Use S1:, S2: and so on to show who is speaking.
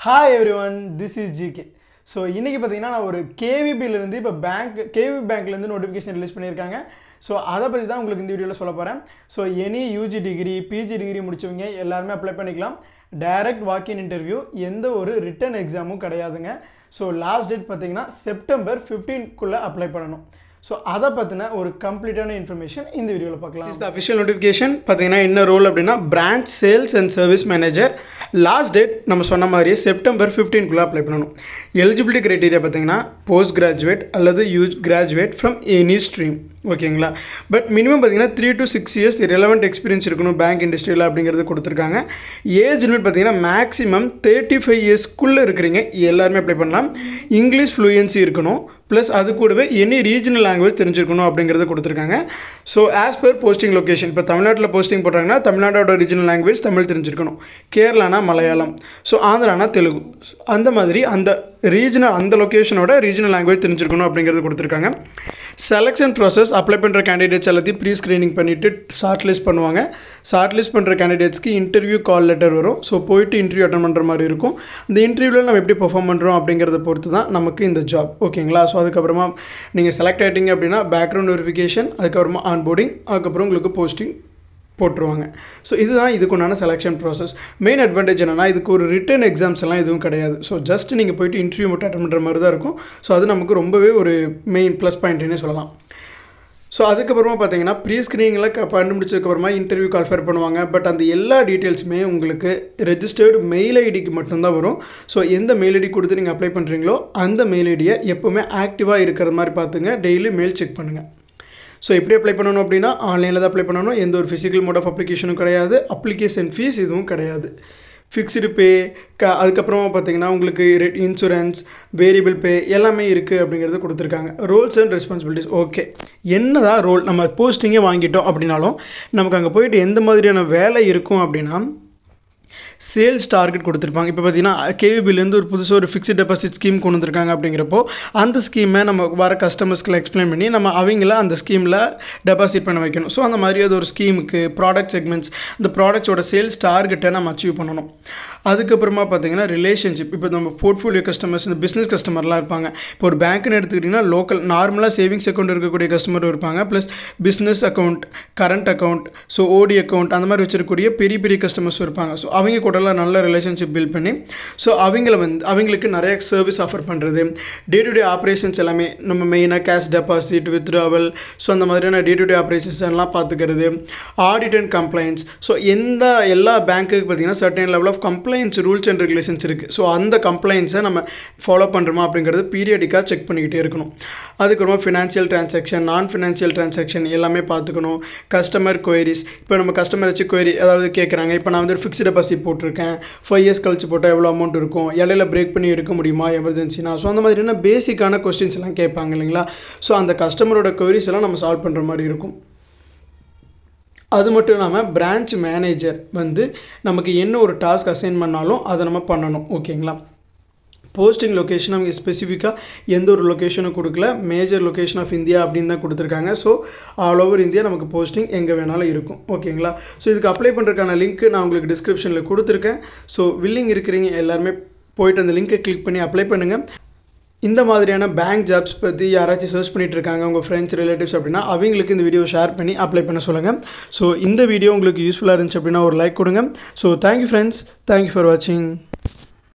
S1: Hi everyone, this is GK. So இன்றைக்கி பார்த்தீங்கன்னா நான் ஒரு கேவிபியிலேருந்து இப்போ கேவி பேங்க்லேருந்து நோட்டிஃபிகேஷன் ரிலீஸ் பண்ணியிருக்காங்க. ஸோ அதை பற்றி தான் உங்களுக்கு இந்த வீடியோவில் சொல்ல போகிறேன். So any UG degree PG degree முடிச்சவங்க எல்லாருமே அப்ளை பண்ணிக்கலாம். டைரக்ட் வாக்கின் இன்டர்வியூ, எந்த ஒரு ரிட்டன் எக்ஸாமும் கிடையாதுங்க. ஸோ லாஸ்ட் டேட் பார்த்தீங்கன்னா செப்டம்பர் 15க்குள்ளே அப்ளை பண்ணணும். ஸோ அதை பற்றின ஒரு கம்ப்ளீட்டான இன்ஃபர்மேஷன் இந்த வீடியோவில் பார்க்கலாம். Is the official notification. பார்த்தீங்கன்னா என்ன ரோல் அப்படின்னா branch sales and service manager. Last date நம்ம சொன்ன மாதிரியே செப்டம்பர் 15க்குள்ளே அப்ளை பண்ணணும். எலிஜிபிலிட்டி க்ரைட்டீரியா பார்த்தீங்கன்னா போஸ்ட் கிராஜுவேட் அல்லது கிராஜுவேட் ஃப்ரம் எனி ஸ்ட்ரீம், ஓகேங்களா. பட் மினிமம் பார்த்தீங்கன்னா 3 to 6 இயர்ஸ் ரெலவெண்ட் எக்ஸ்பீரியன்ஸ் இருக்கணும் பேங்க் இண்டஸ்ட்ரியில் அப்படிங்கிறது கொடுத்துருக்காங்க. ஏஜ் லிமிட் பார்த்தீங்கன்னா மேக்ஸிமம் 35 இயர்ஸ்க்குள்ளே இருக்கிறீங்க எல்லாருமே அப்ளை பண்ணலாம். இங்கிலீஷ் ஃப்ளூயன்சி இருக்கணும், ப்ளஸ் அது கூடவே எனி ரீஜனல் லாங்குவேஜ் தெரிஞ்சிருக்கணும் அப்படிங்கிறத கொடுத்துருக்காங்க. So as per posting location, இப்போ தமிழ்நாட்டில் போஸ்டிங் போடுறாங்கன்னா தமிழ்நாட்டோட ரீஜனல் லாங்குவேஜ் தமிழ் தெரிஞ்சிருக்கணும், கேரளானா மலையாளம், ஸோ ஆந்திரானா தெலுங்கு, அந்த மாதிரி அந்த ரீஜனல் அந்த லொக்கேஷனோட ரீஜனல் லாங்குவேஜ் தெரிஞ்சிருக்கணும் அப்படிங்கிறது கொடுத்துருக்காங்க. செலெக்ஷன் ப்ராசஸ், அப்ளை பண்ணுற கேண்டிடேட்ஸ் எல்லாத்தையும் ப்ரீ ஸ்க்ரீனிங் பண்ணிவிட்டு ஷார்ட் லிஸ்ட் பண்ணுவாங்க. ஷார்ட் லிஸ்ட் பண்ணுற கேண்டிடேட்ஸ்க்கு இன்டர்வியூ கால் லெட்டர் வரும். ஸோ போயிட்டு இன்டர்வியூ அட்டன் பண்ணுற மாதிரி இருக்கும். இந்த இன்டர்வியூவில் நம்ம எப்படி பெர்ஃபார்ம் பண்ணுறோம் அப்படிங்கிறத பொறுத்து தான் நமக்கு இந்த ஜாப், ஓகேங்களா. ஸோ அதுக்கப்புறமா நீங்கள் செலக்ட் ஆகிட்டீங்க அப்படின்னா பேக்ரவுண்ட் வெரிஃபிகேஷன், அதுக்கப்புறமா ஆன்போர்டிங், அதுக்கப்புறம் உங்களுக்கு போஸ்டிங் போட்டுருவாங்க. ஸோ இதுதான் இதுக்குண்டான செலெக்ஷன் ப்ராசஸ். மெயின் அட்வான்டேஜ் என்னென்னா இதுக்கு ஒரு ரிட்டன் எக்ஸாம்ஸ் எல்லாம் எதுவும் கிடையாது. ஸோ ஜஸ்ட் நீங்கள் போயிட்டு இன்டர்வியூ மட்டும் அட்டன் பண்ணுற மாதிரி தான் இருக்கும். ஸோ அது நமக்கு ரொம்பவே ஒரு மெயின் ப்ளஸ் பாயிண்ட்னே சொல்லலாம். ஸோ அதுக்கப்புறமா பார்த்தீங்கன்னா ப்ரீ ஸ்க்ரீனிங்கில் கண்டுபிடிச்சதுக்கப்புறமா இன்டர்வியூ கால்ஃபர் பண்ணுவாங்க. பட் அந்த எல்லா டீட்டெயில்ஸுமே உங்களுக்கு ரெஜிஸ்டர்டு மெயில் ஐடிக்கு மட்டும்தான் வரும். ஸோ எந்த மெயில் ஐடி கொடுத்து நீங்கள் அப்ளை பண்ணுறீங்களோ அந்த மெயில் ஐடியை எப்போவுமே ஆக்டிவாக இருக்கிற மாதிரி பார்த்துங்க. டெய்லி மெயில் செக் பண்ணுங்கள். ஸோ எப்படி அப்ளை பண்ணணும் அப்படின்னா ஆன்லைனில் தான் அப்ளை பண்ணணும். எந்த ஒரு ஃபிசிக்கல் மோட் ஆஃப் அப்ளிகேஷனும் கிடையாது. அப்ளிகேஷன் ஃபீஸ் இதுவும் கிடையாது. ஃபிக்ஸ்டு பே, அதுக்கப்புறமா பார்த்தீங்கன்னா உங்களுக்கு இன்சூரன்ஸ், வேரியபிள் பே எல்லாமே இருக்குது அப்படிங்கிறது கொடுத்துருக்காங்க. ரோல்ஸ் அண்ட் ரெஸ்பான்சிபிலிட்டிஸ், ஓகே என்னதான் ரோல் நம்ம போஸ்டிங்கே வாங்கிட்டோம் அப்படின்னாலும் நமக்கு அங்கே போயிட்டு எந்த மாதிரியான வேலை இருக்கும் அப்படின்னா சேல்ஸ் டார்கெட் கொடுத்துருப்பாங்க. இப்போ பார்த்தீங்கன்னா கேவிபிலேருந்து ஒரு புதுசாக ஒரு ஃபிக்ஸ்ட் டெபாசிட் ஸ்கீம் கொண்டு வந்திருக்காங்க. அப்படிங்கிறப்போ அந்த ஸ்கீமை நம்ம வர கஸ்டமர்ஸ்க்கு எக்ஸ்பிளைன் பண்ணி நம்ம அவங்கள அந்த ஸ்கீமில் டெபாசிட் பண்ண வைக்கணும். ஸோ அந்த மாதிரி அது ஒரு ஸ்கீமுக்கு ப்ராடக்ட் செக்மெண்ட்ஸ், இந்த ப்ராடக்ட்ஸோட சேல்ஸ் டார்கெட்டை நம்ம அச்சீவ் பண்ணணும். அதுக்கப்புறமா பார்த்தீங்கன்னா ரிலேஷன்ஷிப், இப்போ நம்ம போர்ட்ஃபோலியோ கஸ்டமர்ஸ், இந்த பிஸ்னஸ் கஸ்டமர்லாம் இருப்பாங்க. இப்போ ஒரு பேங்க்னு எடுத்துக்கிட்டிங்கன்னா லோக்கல் நார்மலாக சேவிங்ஸ் அக்கௌண்ட் இருக்கக்கூடிய கஸ்டமரும் இருப்பாங்க, plus business account, current account, so ஓடி அக்கௌண்ட் அந்த மாதிரி வச்சிருக்கக்கூடிய பெரிய பெரிய கஸ்டமர்ஸும் இருப்பாங்க. ஸோ அவங்க கூடலாம் நல்ல ரிலேஷன்ஷிப் பில்ட் பண்ணி ஸோ அவங்களுக்கு நிறைய சர்வீஸ் ஆஃபர் பண்ணுறது, டே டு டே ஆப்ரேஷன்ஸ் எல்லாமே நம்ம மெயினாக கேஷ் டெபாசிட், வித்ட்ராவல், ஸோ அந்த மாதிரியான டே டு டே ஆப்ரேஷன்ஸ் எல்லாம் பார்த்துக்கிறது, ஆடிட் அண்ட் கம்ப்ளைண்ட்ஸ். ஸோ எல்லா பேங்க்குக்கு பார்த்தீங்கன்னா certain level of complaints rules and regulations இருக்குது. ஸோ அந்த கம்ப்ளைண்ட்ஸை நம்ம ஃபாலோ பண்ணுறோமா அப்படிங்கிறது பீரியடிக்காக செக் பண்ணிக்கிட்டே இருக்கணும். அதுக்கப்புறமா ஃபினான்ஷியல் டிரான்சாக்ஷன், நான் ஃபினான்ஷியல் டிரான்சாக்ஷன் எல்லாமே பார்த்துக்கணும். கஸ்டமர் கொயரிஸ், இப்போ நம்ம கஸ்டமர் வச்சு கொயரி அதாவது கேட்குறாங்க, இப்போ நான் வந்து ஃபிக்ஸ்டு டெபாசிட் போட்டிருக்கேன், 5 இயர்ஸ் கழிச்சு போட்டால் எவ்வளோ அமௌண்ட் இருக்கும், இடையில பிரேக் பண்ணி எடுக்க முடியுமா எமர்ஜென்சினா, ஸோ அந்த மாதிரியான பேசிக்கான கொஸ்டின்ஸ் எல்லாம் கேட்பாங்க இல்லைங்களா. ஸோ அந்த கஸ்டமரோட கொயரிஸ் எல்லாம் நம்ம சால்வ் பண்ணுற மாதிரி இருக்கும். அது மட்டும் இல்லாமல் பிரான்ச் மேனேஜர் வந்து நமக்கு என்ன ஒரு டாஸ்க் அசைன் பண்ணாலும் அதை நம்ம பண்ணணும், ஓகேங்களா. போஸ்டிங் லொக்கேஷன் அவங்க ஸ்பெசிஃபிக்காக எந்த ஒரு லொக்கேஷனும் கொடுக்கல, மேஜர் லொக்கேஷன் ஆஃப் இந்தியா அப்படின்னு தான் கொடுத்துருக்காங்க. ஸோ ஆல் ஓவர் இந்தியா நமக்கு போஸ்டிங் எங்கே வேணாலும் இருக்கும், ஓகேங்களா. ஸோ இதுக்கு அப்ளை பண்ணுறதுக்கான லிங்க் நான் உங்களுக்கு டிஸ்கிரிப்ஷனில் கொடுத்துருக்கேன். ஸோ வில்லிங் இருக்கிறீங்க எல்லாருமே போயிட்டு அந்த லிங்க்கை கிளிக் பண்ணி அப்ளை பண்ணுங்கள். இந்த மாதிரியான பேங்க் ஜாப்ஸ் பற்றி யாராச்சும் சர்ச் பண்ணிட்டு இருக்காங்க உங்கள் ஃப்ரெண்ட்ஸ் ரிலேட்டிவ்ஸ் அப்படின்னா அவங்களுக்கு இந்த வீடியோ ஷேர் பண்ணி அப்ளை பண்ண சொல்லுங்கள். ஸோ இந்த வீடியோ உங்களுக்கு யூஸ்ஃபுல்லாக இருந்துச்சு அப்படின்னா ஒரு லைக் கொடுங்க. So thank you friends, thank you for வாட்சிங்.